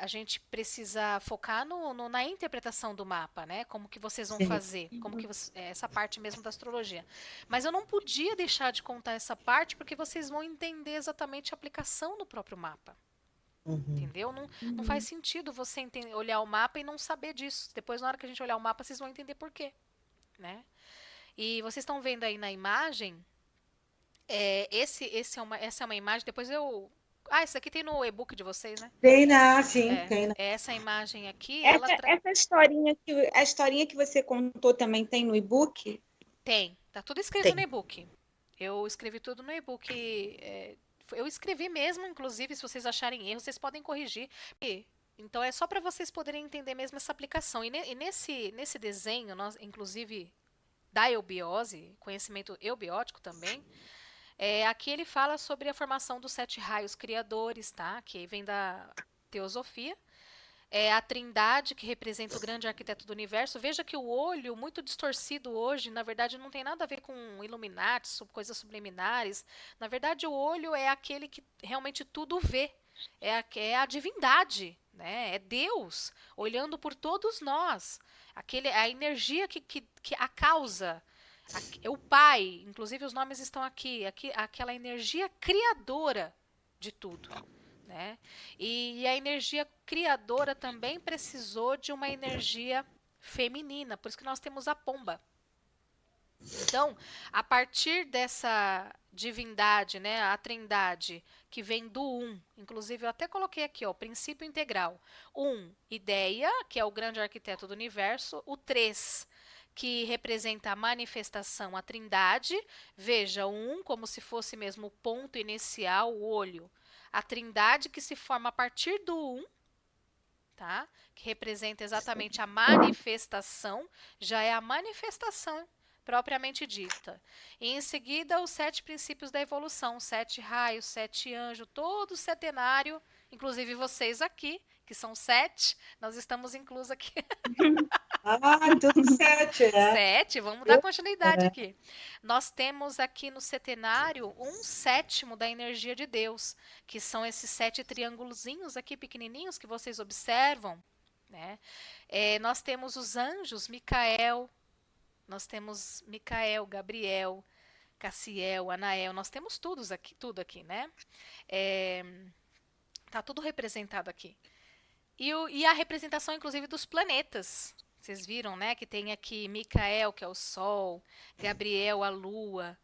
S1: a gente precisa focar na interpretação do mapa, né? Como que vocês vão
S2: Sim.
S1: fazer, essa parte mesmo da astrologia. Mas eu não podia deixar de contar essa parte porque vocês vão entender exatamente a aplicação no próprio mapa.
S4: Uhum.
S1: Entendeu? Não faz sentido você olhar o mapa e não saber disso. Depois, na hora que a gente olhar o mapa, vocês vão entender por quê, né? E vocês estão vendo aí na imagem, essa é uma imagem, depois eu... Ah, isso aqui tem no e-book de vocês, né?
S2: Sim, tem.
S1: Essa imagem aqui,
S3: Essa a historinha que você contou também tem no e-book?
S1: tá tudo escrito no
S4: Tem.
S1: e-book. Eu escrevi tudo no e-book. Eu escrevi mesmo, inclusive, se vocês acharem erro, vocês podem corrigir. Então é só para vocês poderem entender mesmo essa aplicação. E nesse desenho, nós, inclusive, da eubiose, conhecimento eubiótico também, aqui ele fala sobre a formação dos 7 raios criadores, tá? Que vem da teosofia. A trindade, que representa o grande arquiteto do universo. Veja que o olho, muito distorcido hoje, na verdade não tem nada a ver com Illuminati, coisas subliminares. Na verdade, o olho é aquele que realmente tudo vê. É a divindade, né? É Deus olhando por todos nós. A energia que a causa. É o Pai, inclusive os nomes estão aqui. Aquela energia criadora de tudo. Né? E a energia criadora também precisou de uma energia feminina, por isso que nós temos a pomba. Então, a partir dessa divindade, né, a trindade, que vem do inclusive eu até coloquei aqui, ó, princípio integral. Ideia, que é o grande arquiteto do universo. O 3, que representa a manifestação, a trindade. Veja, o como se fosse mesmo o ponto inicial, o olho. A trindade que se forma a partir do tá? Que representa exatamente a manifestação, já é a manifestação propriamente dita. E em seguida, os 7 princípios da evolução, 7 raios, 7 anjos, todo o setenário, inclusive vocês aqui, que são 7, nós estamos inclusos aqui.
S2: Ah, tudo 7, é.
S1: 7, vamos dar continuidade aqui. Nós temos aqui no setenário 1/7 da energia de Deus, que são esses 7 triângulozinhos aqui pequenininhos que vocês observam, né? Nós temos os anjos, Micael, Gabriel, Cassiel, Anael, nós temos tudo aqui, né? Tá tudo representado aqui. E a representação, inclusive, dos planetas. Vocês viram, né? Que tem aqui Micael, que é o Sol, Gabriel, a Lua,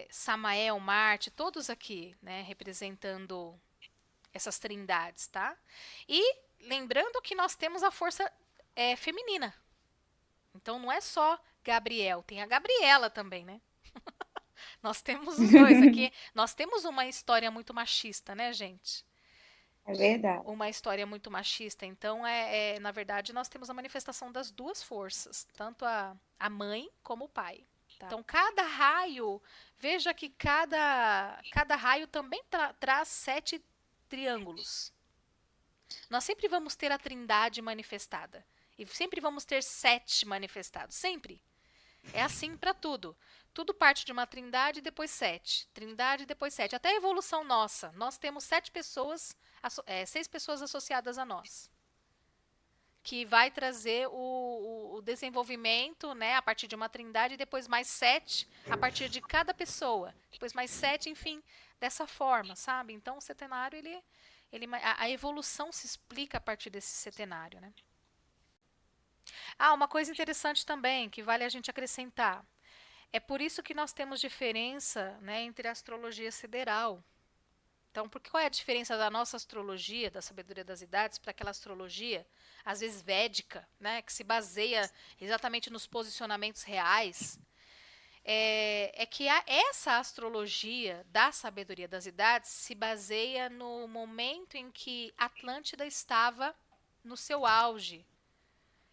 S1: Samael, Marte, todos aqui, né? Representando essas trindades, tá? E lembrando que nós temos a força feminina. Então não é só Gabriel, tem a Gabriela também, né? Nós temos os dois aqui. Nós temos uma história muito machista, né, gente?
S3: É verdade.
S1: Uma história muito machista. Então, na verdade, nós temos a manifestação das duas forças, tanto a mãe como o pai. Tá? Então, cada raio, veja que cada raio também traz 7 triângulos. Nós sempre vamos ter a trindade manifestada. E sempre vamos ter 7 manifestados. Sempre. É assim para tudo. Tudo parte de uma trindade e depois 7. Trindade e depois 7. Até a evolução nossa. Nós temos 7 pessoas, 6 pessoas associadas a nós. Que vai trazer o desenvolvimento, né, a partir de uma trindade e depois mais 7 a partir de cada pessoa. Depois mais 7, enfim, dessa forma, sabe? Então o setenário, a evolução se explica a partir desse setenário, né? Uma coisa interessante também, que vale a gente acrescentar. É por isso que nós temos diferença, né, entre a astrologia sideral. Então, qual é a diferença da nossa astrologia, da sabedoria das idades, para aquela astrologia, às vezes védica, né, que se baseia exatamente nos posicionamentos reais? Que essa astrologia da sabedoria das idades se baseia no momento em que Atlântida estava no seu auge.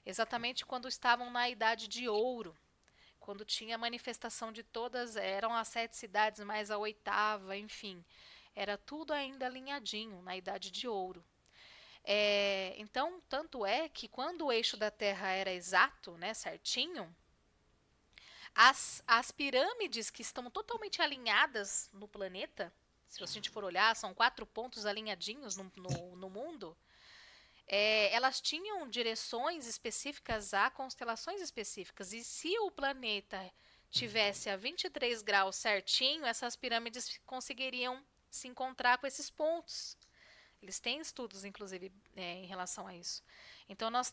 S1: Exatamente quando estavam na Idade de Ouro, quando tinha a manifestação de todas, eram as 7 cidades, mais a 8ª, enfim, era tudo ainda alinhadinho na Idade de Ouro. Então, tanto é que quando o eixo da Terra era exato, né, certinho, as pirâmides que estão totalmente alinhadas no planeta, se a gente for olhar, são 4 pontos alinhadinhos no mundo, elas tinham direções específicas a constelações específicas. E se o planeta tivesse a 23 graus certinho, essas pirâmides conseguiriam se encontrar com esses pontos. Eles têm estudos, inclusive, em relação a isso. Então, nós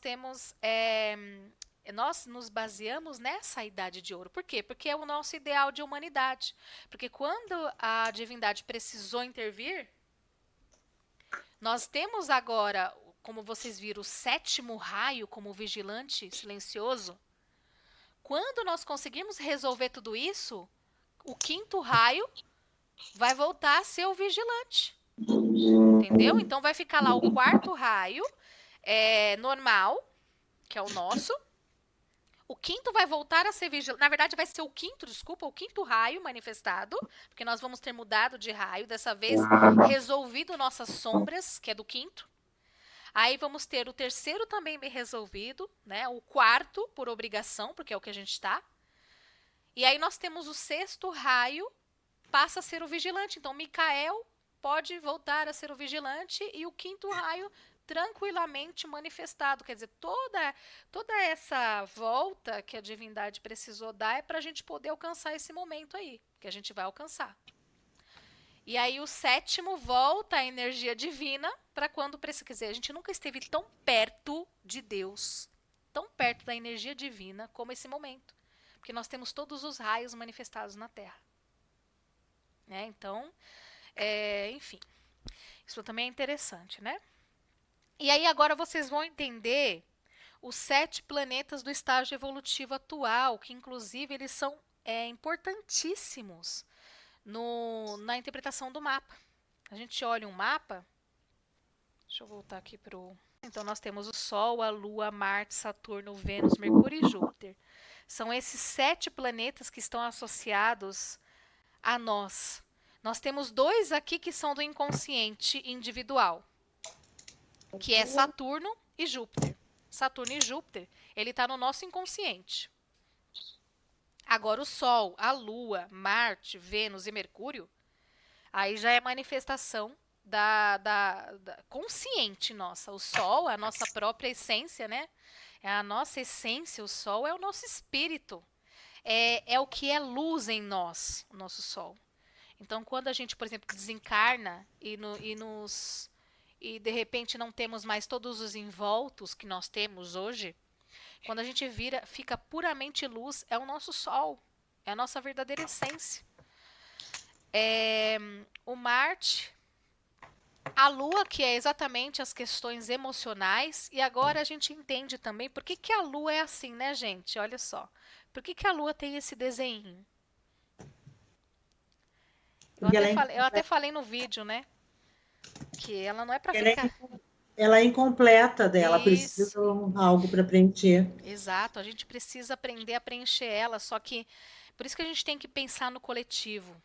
S1: nos baseamos nessa Idade de Ouro. Por quê? Porque é o nosso ideal de humanidade. Porque quando a divindade precisou intervir, nós temos agora, como vocês viram, o 7º raio como vigilante silencioso. Quando nós conseguimos resolver tudo isso, o 5º raio vai voltar a ser o vigilante. Entendeu? Então vai ficar lá o 4º raio normal, que é o nosso. O 5º vai voltar a ser vigilante. Na verdade, vai ser o 5º raio manifestado, porque nós vamos ter mudado de raio, dessa vez resolvido nossas sombras, que é do 5º. Aí vamos ter o 3º também bem resolvido, né? O 4º por obrigação, porque é o que a gente está. E aí nós temos o 6º raio, passa a ser o vigilante. Então, Micael pode voltar a ser o vigilante e o 5º raio tranquilamente manifestado. Quer dizer, toda essa volta que a divindade precisou dar é para a gente poder alcançar esse momento aí, que a gente vai alcançar. E aí o 7º volta a energia divina para quando precisa. Quer dizer, a gente nunca esteve tão perto de Deus, tão perto da energia divina como esse momento. Porque nós temos todos os raios manifestados na Terra. Então, enfim, isso também é interessante, né? E aí agora vocês vão entender os 7 planetas do estágio evolutivo atual, que inclusive eles são importantíssimos na interpretação do mapa. A gente olha um mapa, deixa eu voltar aqui para o Então nós temos o Sol, a Lua, Marte, Saturno, Vênus, Mercúrio e Júpiter. São esses 7 planetas que estão associados a nós. Nós temos 2 aqui que são do inconsciente individual, que é Saturno e Júpiter. Saturno e Júpiter, ele está no nosso inconsciente. Agora o Sol, a Lua, Marte, Vênus e Mercúrio, aí já é manifestação da consciente nossa. O Sol, a nossa própria essência, né? É a nossa essência, o Sol é o nosso espírito. É o que é luz em nós, o nosso Sol. Então, quando a gente, por exemplo, desencarna e de repente não temos mais todos os envoltos que nós temos hoje, quando a gente fica puramente luz, é o nosso Sol, é a nossa verdadeira essência. O Marte, a Lua, que é exatamente as questões emocionais, e agora a gente entende também por que a Lua é assim, né, gente? Olha só. Por que a Lua tem esse desenho? Eu até falei no vídeo, né? Que ela não é para
S2: ela é,
S1: ficar.
S2: ela é incompleta dela, precisa
S1: Isso,
S2: de algo para preencher.
S1: exato. A gente precisa aprender a preencher ela, só que por isso que a gente tem que pensar no coletivo,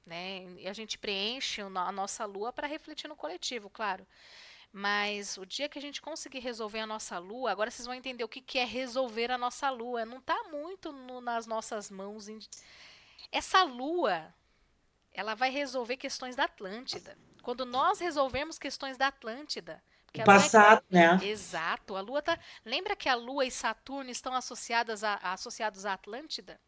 S1: né? E a gente preenche a nossa lua para refletir no coletivo, claro. Mas o dia que a gente conseguir resolver a nossa lua, agora vocês vão entender o que é resolver a nossa lua. Não está muito nas nossas mãos. Essa lua, ela vai resolver questões da Atlântida. Quando nós resolvermos questões da Atlântida, porque
S2: O
S1: a lua é
S2: passado, né?
S1: exato, a lua tá. Lembra que a lua e Saturno estão associados à Atlântida?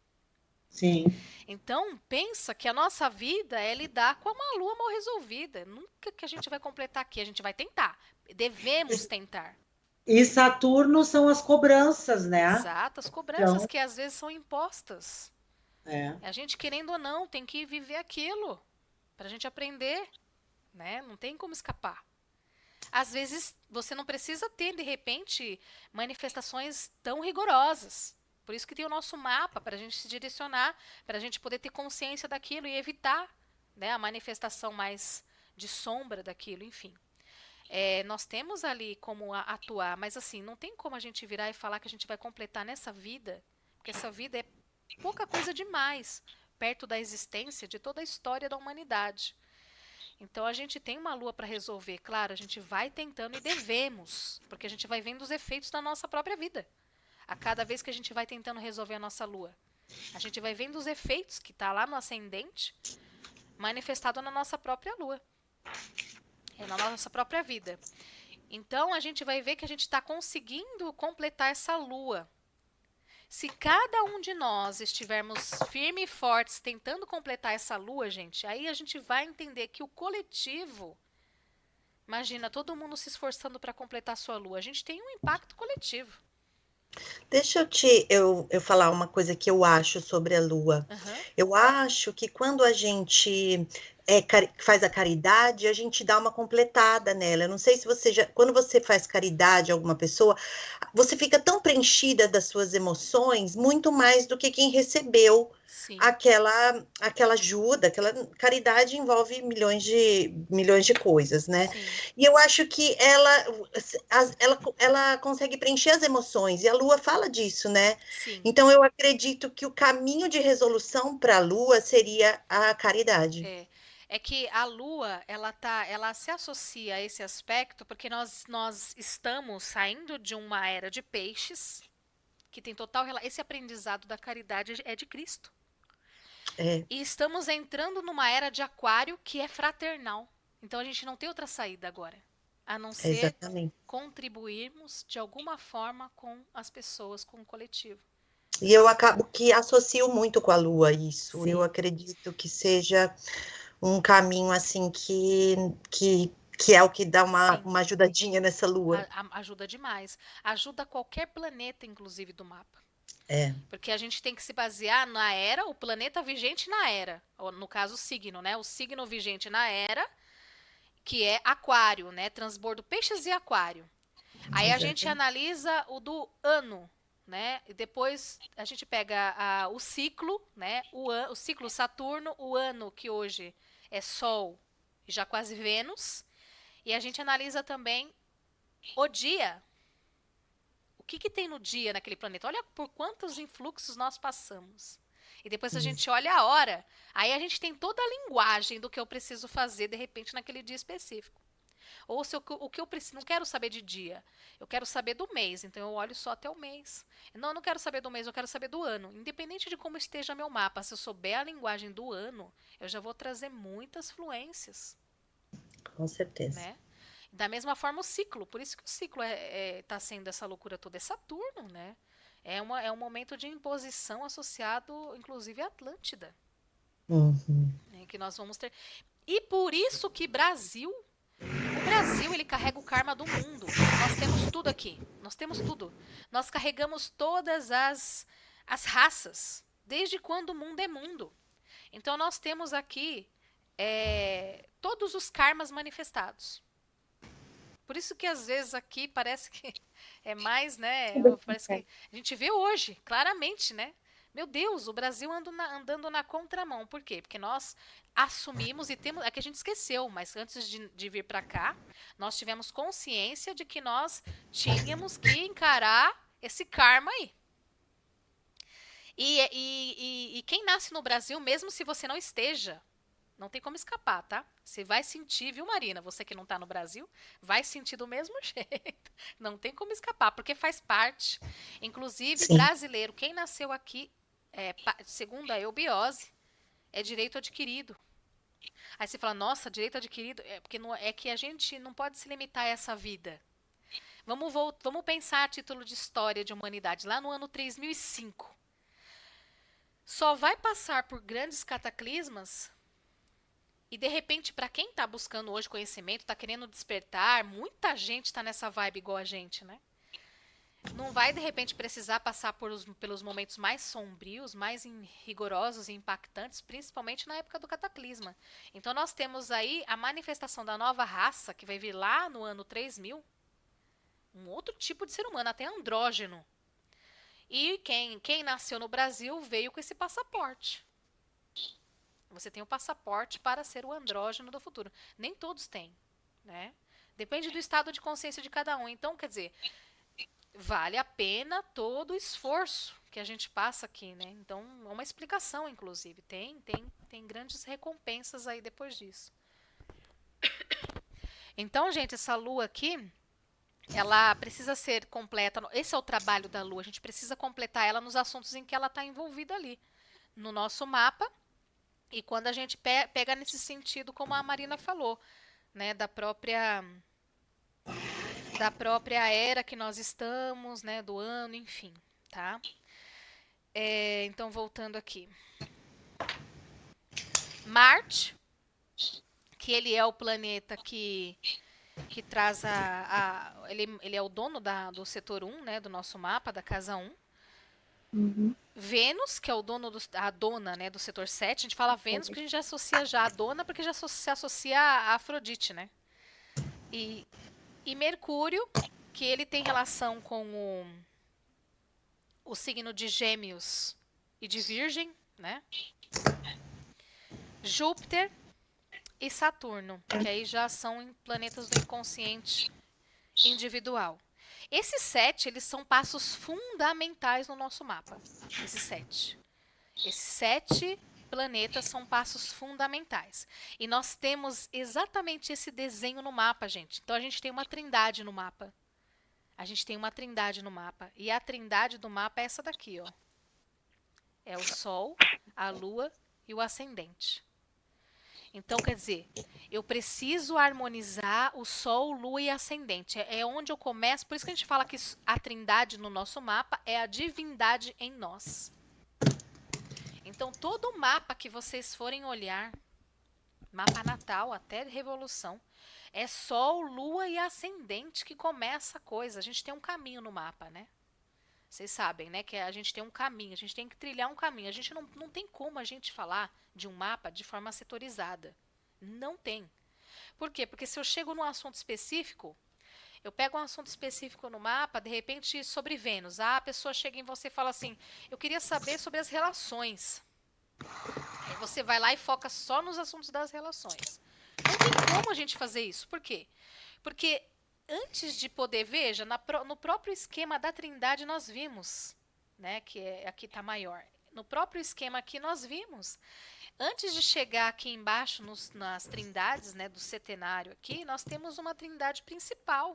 S2: Sim.
S1: Então, pensa que a nossa vida é lidar com uma lua mal resolvida. Nunca que a gente vai completar aqui, a gente vai tentar. Devemos tentar.
S2: E Saturno são as cobranças, né?
S1: Exato, as cobranças
S2: Então,
S1: que às vezes são impostas.
S2: é.
S1: A gente, querendo ou não, tem que viver aquilo para a gente aprender, né? Não tem como escapar. Às vezes, você não precisa ter, de repente, manifestações tão rigorosas. Por isso que tem o nosso mapa, para a gente se direcionar, para a gente poder ter consciência daquilo e evitar, né, a manifestação mais de sombra daquilo, enfim. Nós temos ali como atuar, mas assim, não tem como a gente virar e falar que a gente vai completar nessa vida, porque essa vida é pouca coisa demais, perto da existência de toda a história da humanidade. Então a gente tem uma lua para resolver, claro, a gente vai tentando e devemos, porque a gente vai vendo os efeitos da nossa própria vida. A cada vez que a gente vai tentando resolver a nossa lua, a gente vai vendo os efeitos que está lá no ascendente manifestado na nossa própria lua, na nossa própria vida. Então a gente vai ver que a gente está conseguindo completar essa lua. Se cada um de nós estivermos firmes e fortes tentando completar essa lua, gente, aí a gente vai entender que o coletivo, imagina, todo mundo se esforçando para completar a sua lua, a gente tem um impacto coletivo.
S4: Deixa eu falar uma coisa que eu acho sobre a Lua.
S1: Uhum.
S4: Eu acho que quando a gente faz a caridade, a gente dá uma completada nela. Eu não sei se quando você faz caridade a alguma pessoa, você fica tão preenchida das suas emoções, muito mais do que quem recebeu
S1: Sim.
S4: aquela ajuda. Aquela caridade envolve milhões de coisas, né?
S1: Sim.
S4: E eu acho que ela consegue preencher as emoções, e a Lua fala disso, né?
S1: Sim.
S4: Então eu acredito que o caminho de resolução para a Lua seria a caridade.
S1: É que a Lua, ela se associa a esse aspecto porque nós estamos saindo de uma era de peixes, que tem total esse aprendizado da caridade é de Cristo. E estamos entrando numa era de aquário que é fraternal. Então a gente não tem outra saída agora, a não ser
S4: Exatamente.
S1: contribuirmos de alguma forma com as pessoas, com o coletivo.
S4: E eu acabo que associo muito com a Lua isso.
S1: Sim.
S4: Eu acredito que seja um caminho assim que é o que dá uma ajudadinha nessa Lua.
S1: Ajuda demais. Ajuda qualquer planeta, inclusive, do mapa. Porque a gente tem que se basear na era, o planeta vigente na era. Ou, no caso, o signo, né? O signo vigente na era, que é aquário, né? Transbordo peixes e aquário. Aí a gente analisa o do ano, né? E depois a gente pega o ciclo, né? O ciclo Saturno, o ano que hoje é Sol e já quase Vênus. E a gente analisa também O dia, o que tem no dia naquele planeta? Olha por quantos influxos nós passamos. E depois a gente olha a hora, aí a gente tem toda a linguagem do que eu preciso fazer, de repente, naquele dia específico. Ou se o que eu preciso, não quero saber de dia, eu quero saber do mês, então eu olho só até o mês. Não, eu não quero saber do mês, eu quero saber do ano. Independente de como esteja meu mapa, se eu souber a linguagem do ano, eu já vou trazer muitas fluências,
S4: Com certeza.
S1: né? Da mesma forma o ciclo, por isso que o ciclo tá sendo essa loucura toda, é Saturno, né? É um momento de imposição associado, inclusive, à Atlântida,
S4: Uhum.
S1: né, que nós vamos ter. E por isso que o Brasil, ele carrega o karma do mundo. Nós temos tudo aqui. Nós temos tudo. Nós carregamos todas as raças, desde quando o mundo é mundo. Então, nós temos aqui todos os karmas manifestados. Por isso que, às vezes, aqui parece que é mais, né? Parece que a gente vê hoje, claramente, né? Meu Deus, o Brasil andando na contramão. Por quê? Porque nós assumimos e temos. É que a gente esqueceu, mas antes de vir para cá, nós tivemos consciência de que nós tínhamos que encarar esse karma aí. E quem nasce no Brasil, mesmo se você não esteja, não tem como escapar, tá? Você vai sentir, viu, Marina? Você que não tá no Brasil, vai sentir do mesmo jeito. Não tem como escapar, porque faz parte. Inclusive,
S4: Sim.
S1: brasileiro, quem nasceu aqui, segundo a eubiose, é direito adquirido. Aí você fala, nossa, direito adquirido, porque é que a gente não pode se limitar a essa vida. Vamos pensar a título de história de humanidade, lá no ano 3005. Só vai passar por grandes cataclismas. E, de repente, para quem está buscando hoje conhecimento, está querendo despertar, muita gente está nessa vibe igual a gente, né? Não vai, de repente, precisar passar pelos momentos mais sombrios, mais rigorosos e impactantes, principalmente na época do cataclisma. Então, nós temos aí a manifestação da nova raça, que vai vir lá no ano 3000, um outro tipo de ser humano, até andrógeno. E quem nasceu no Brasil veio com esse passaporte. Você tem o passaporte para ser o andrógeno do futuro. Nem todos têm, né? Depende do estado de consciência de cada um. Então, quer dizer, vale a pena todo o esforço que a gente passa aqui, né? Então, é uma explicação, inclusive. Tem grandes recompensas aí depois disso. Então, gente, essa lua aqui, ela precisa ser completa. Esse é o trabalho da lua. A gente precisa completar ela nos assuntos em que ela está envolvida ali. No nosso mapa. E quando a gente pega nesse sentido, como a Marina falou, né, da própria era que nós estamos, né, do ano, enfim, tá? Então, voltando aqui. Marte, que ele é o planeta que traz ele é o dono do setor 1, né, do nosso mapa, da casa 1.
S3: Uhum.
S1: Vênus, que é o dono a dona, né, do setor 7. A gente fala Vênus porque a gente já associa já a dona, porque já se associa a Afrodite, né? E Mercúrio, que ele tem relação com o signo de Gêmeos e de Virgem, né? Júpiter e Saturno, que aí já são planetas do inconsciente individual. Esses 7, eles são passos fundamentais no nosso mapa. Esses 7 planetas são passos fundamentais. E nós temos exatamente esse desenho no mapa, gente. Então, a gente tem uma trindade no mapa. E a trindade do mapa é essa daqui, ó. É o Sol, a Lua e o Ascendente. Então, quer dizer, eu preciso harmonizar o Sol, Lua e Ascendente. É onde eu começo. Por isso que a gente fala que a trindade no nosso mapa é a divindade em nós. Então, todo mapa que vocês forem olhar, mapa natal até Revolução, é Sol, Lua e Ascendente que começa a coisa. A gente tem um caminho no mapa, né? Vocês sabem, né? Que a gente tem um caminho, a gente tem que trilhar um caminho. A gente não tem como a gente falar de um mapa de forma setorizada. Não tem. Por quê? Porque se eu chego num assunto específico, eu pego um assunto específico no mapa, de repente sobre Vênus. A pessoa chega em você e fala assim, eu queria saber sobre as relações. Aí você vai lá e foca só nos assuntos das relações. Não tem como a gente fazer isso. Por quê? Porque antes de poder, veja, no próprio esquema da Trindade nós vimos, né, que aqui está maior. No próprio esquema aqui nós vimos, antes de chegar aqui embaixo nas trindades, né, do setenário aqui, nós temos uma trindade principal.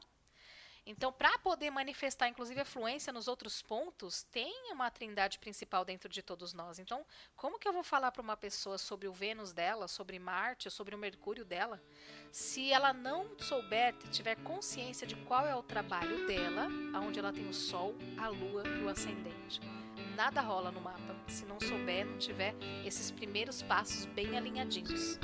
S1: Então, para poder manifestar, inclusive, a fluência nos outros pontos, tem uma trindade principal dentro de todos nós. Então, como que eu vou falar para uma pessoa sobre o Vênus dela, sobre Marte, sobre o Mercúrio dela, se ela não souber, tiver consciência de qual é o trabalho dela, onde ela tem o Sol, a Lua e o Ascendente? Nada rola no mapa, se não souber, não tiver esses primeiros passos bem alinhadinhos.